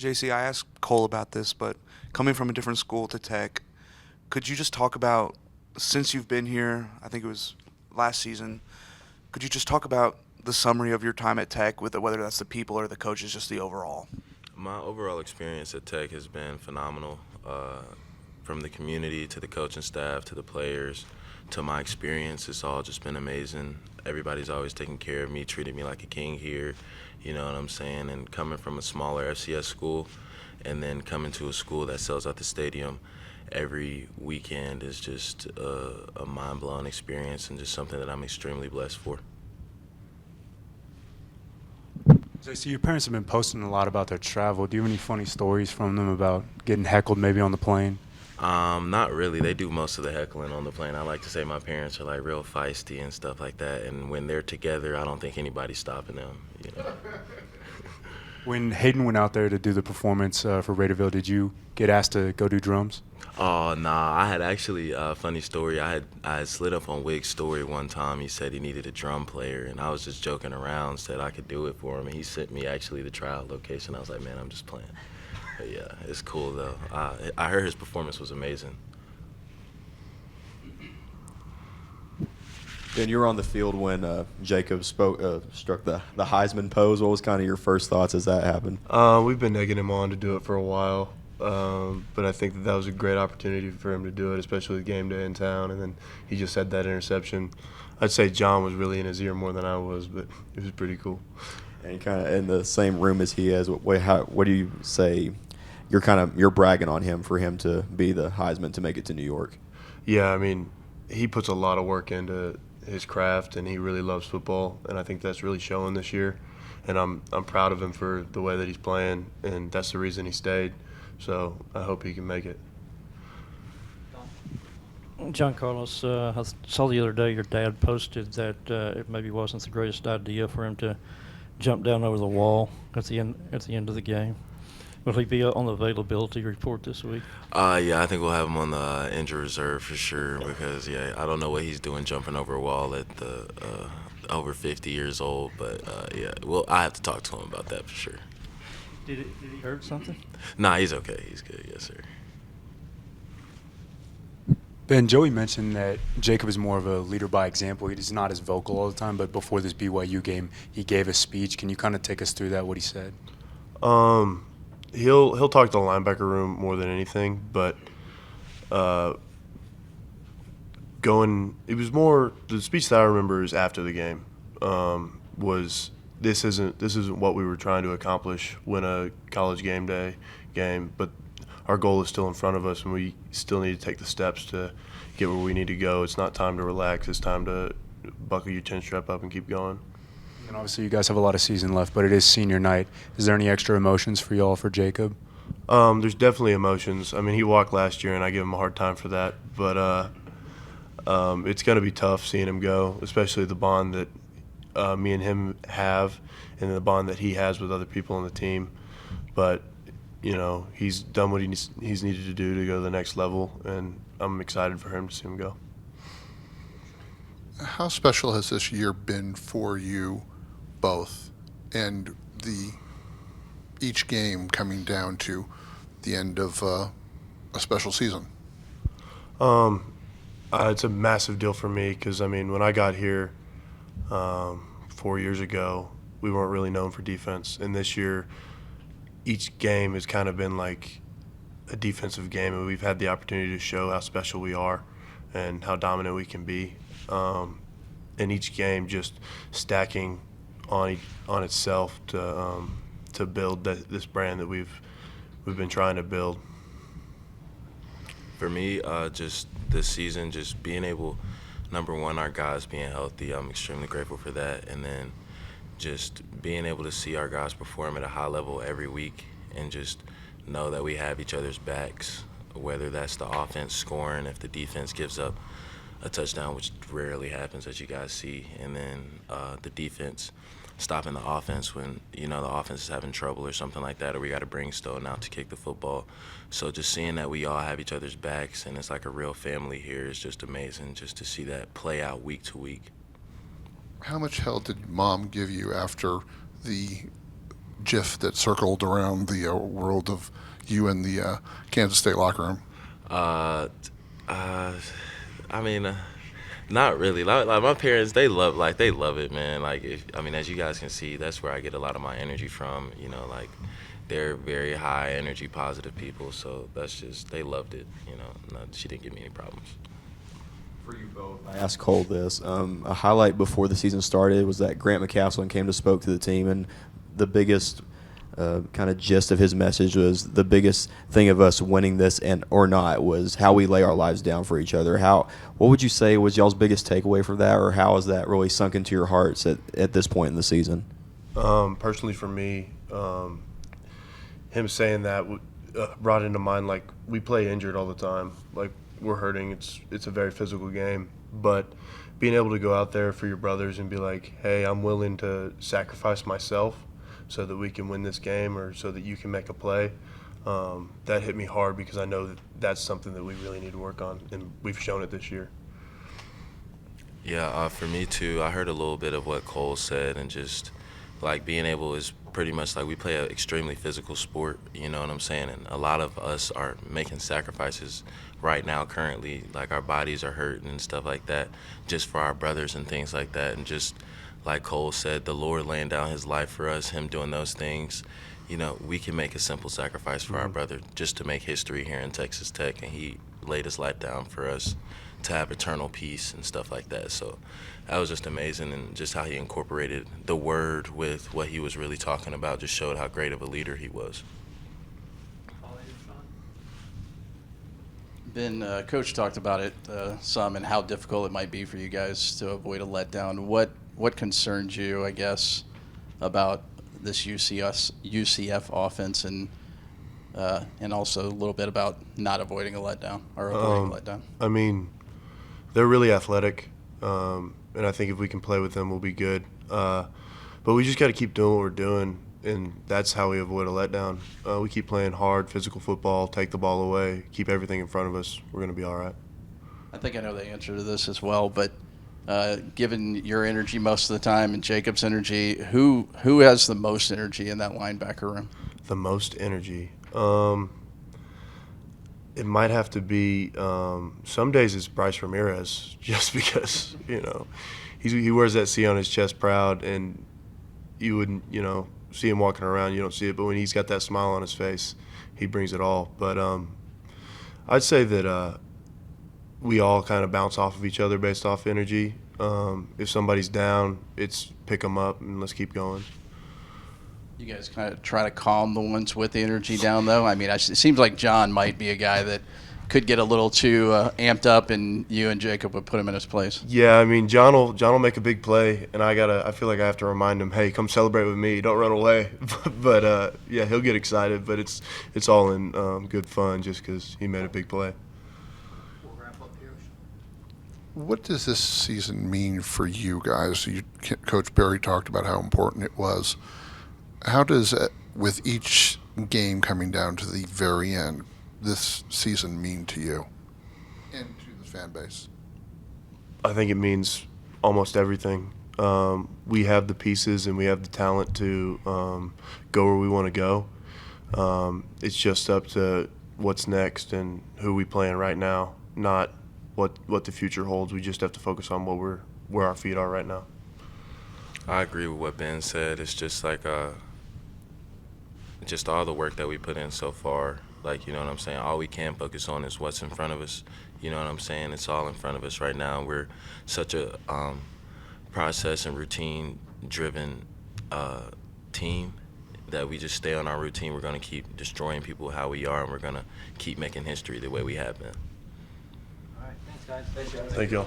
JC, I asked Cole about this, but coming from a different school to Tech, could you just talk about, since you've been here, I think it was last season, could you just talk about the summary of your time at Tech, with whether that's the people or the coaches, just the overall? My overall experience at Tech has been phenomenal. From the community to the coaching staff to the players to my experience, it's all just been amazing. Everybody's always taking care of me, treating me like a king here, you know what I'm saying? And coming from a smaller FCS school and then coming to a school that sells out the stadium every weekend is just a mind-blowing experience and just something that I'm extremely blessed for. So I see your parents have been posting a lot about their travel. Do you have any funny stories from them about getting heckled maybe on the plane? Not really. They do most of the heckling on the plane. I like to say my parents are like real feisty and stuff like that. And when they're together, I don't think anybody's stopping them. You know. When Hayden went out there to do the performance for Raiderville, did you get asked to go do drums? Oh, nah. I had actually a funny story. I had slid up on Wig's story one time. He said he needed a drum player, and I was just joking around, said I could do it for him. And he sent me actually the tryout location. I was like, man, I'm just playing. But yeah, it's cool though. I heard his performance was amazing. Ben, you were on the field when Jacob struck the Heisman pose. What was kind of your first thoughts as that happened? We've been egging him on to do it for a while, but I think that was a great opportunity for him to do it, especially with game day in town. And then he just had that interception. I'd say John was really in his ear more than I was, but it was pretty cool. And kind of in the same room as he is. What do you say? You're bragging on him for him to be the Heisman to make it to New York. Yeah, I mean, he puts a lot of work into his craft, and he really loves football, and I think that's really showing this year. And I'm proud of him for the way that he's playing, and that's the reason he stayed. So I hope he can make it. Johncarlos, I saw the other day your dad posted that it maybe wasn't the greatest idea for him to jump down over the wall at the end of the game. Will he be on the availability report this week? Yeah, I think we'll have him on the injury reserve for sure because, yeah, I don't know what he's doing jumping over a wall at the over 50 years old. But, yeah, well, I have to talk to him about that for sure. Did he hurt something? Nah, he's okay. He's good. Yes, sir. Ben, Joey mentioned that Jacob is more of a leader by example. He's not as vocal all the time, but before this BYU game, he gave a speech. Can you kind of take us through that, what he said? He'll talk to the linebacker room more than anything, but it was more the speech that I remember is after the game was this isn't what we were trying to accomplish, win a college game day game, but our goal is still in front of us, and we still need to take the steps to get where we need to go. It's not time to relax. It's time to buckle your 10-strap up and keep going. And obviously you guys have a lot of season left, but it is senior night. Is there any extra emotions for y'all for Jacob? There's definitely emotions. I mean, he walked last year, and I give him a hard time for that. But it's going to be tough seeing him go, especially the bond that me and him have and the bond that he has with other people on the team. But, you know, he's done what he's needed to do to go to the next level, and I'm excited for him to see him go. How special has this year been for you both, and each game coming down to the end of a special season? It's a massive deal for me because, I mean, when I got here 4 years ago, we weren't really known for defense. And this year, each game has kind of been like a defensive game, and we've had the opportunity to show how special we are and how dominant we can be. And each game just stacking on itself to build this brand that we've been trying to build. For me, just this season, just being able, number one, our guys being healthy, I'm extremely grateful for that. And then just being able to see our guys perform at a high level every week and just know that we have each other's backs, whether that's the offense scoring, if the defense gives up a touchdown, which rarely happens, as you guys see, and then the defense stopping the offense when, you know, the offense is having trouble or something like that, or we got to bring Stone out to kick the football. So just seeing that we all have each other's backs and it's like a real family here is just amazing, just to see that play out week to week. How much hell did Mom give you after the GIF that circled around the world of you and the Kansas State locker room? I mean, not really. Like my parents, they love it, man. Like as you guys can see, that's where I get a lot of my energy from. You know, like they're very high energy, positive people. So they loved it. You know, she didn't give me any problems. For you both, I asked Cole this. A highlight before the season started was that Grant McCaslin came to spoke to the team, and the biggest kind of gist of his message was the biggest thing of us winning this and or not was how we lay our lives down for each other. What would you say was y'all's biggest takeaway from that, or how has that really sunk into your hearts at this point in the season? Personally, for me, him saying that brought into mind, like, we play injured all the time. Like, we're hurting. It's a very physical game. But being able to go out there for your brothers and be like, hey, I'm willing to sacrifice myself so that we can win this game or so that you can make a play, that hit me hard because I know that's something that we really need to work on, and we've shown it this year. Yeah, for me too, I heard a little bit of what Cole said, and just like being able is pretty much like we play an extremely physical sport, you know what I'm saying? And a lot of us are making sacrifices right now currently, like our bodies are hurting and stuff like that, just for our brothers and things like that. And just like Cole said, the Lord laying down his life for us, him doing those things, you know, we can make a simple sacrifice for our brother just to make history here in Texas Tech, and he laid his life down for us to have eternal peace and stuff like that. So that was just amazing, and just how he incorporated the word with what he was really talking about just showed how great of a leader he was. Ben, Coach talked about it some and how difficult it might be for you guys to avoid a letdown. What concerns you, I guess, about this UCF offense, and also a little bit about not avoiding a letdown or avoiding a letdown? I mean, they're really athletic, and I think if we can play with them, we'll be good. But we just got to keep doing what we're doing, and that's how we avoid a letdown. We keep playing hard, physical football, take the ball away, keep everything in front of us. We're going to be all right. I think I know the answer to this as well, but given your energy most of the time and Jacob's energy, who has the most energy in that linebacker room? The most energy. It might have to be some days it's Bryce Ramirez, just because, you know, he wears that C on his chest proud, and you wouldn't, you know, see him walking around, you don't see it, but when he's got that smile on his face, he brings it all. But I'd say that we all kind of bounce off of each other based off energy. If somebody's down, it's pick them up and let's keep going. You guys kind of try to calm the ones with the energy down, though? I mean, it seems like John might be a guy that could get a little too amped up, and you and Jacob would put him in his place. Yeah, I mean, John will make a big play, and I feel like I have to remind him, hey, come celebrate with me, don't run away. But yeah, he'll get excited, but it's all in good fun just because he made a big play. What does this season mean for you guys? Coach Berry talked about how important it was. How does, with each game coming down to the very end, this season mean to you and to the fan base? I think it means almost everything. We have the pieces and we have the talent to go where we want to go. It's just up to what's next and who we playing right now, not what the future holds. We just have to focus on where our feet are right now. I agree with what Ben said. It's just like just all the work that we put in so far. Like, you know what I'm saying? All we can focus on is what's in front of us. You know what I'm saying? It's all in front of us right now. We're such a process and routine-driven team that we just stay on our routine. We're going to keep destroying people how we are, and we're going to keep making history the way we have been. All right, thanks, guys. Thank you all.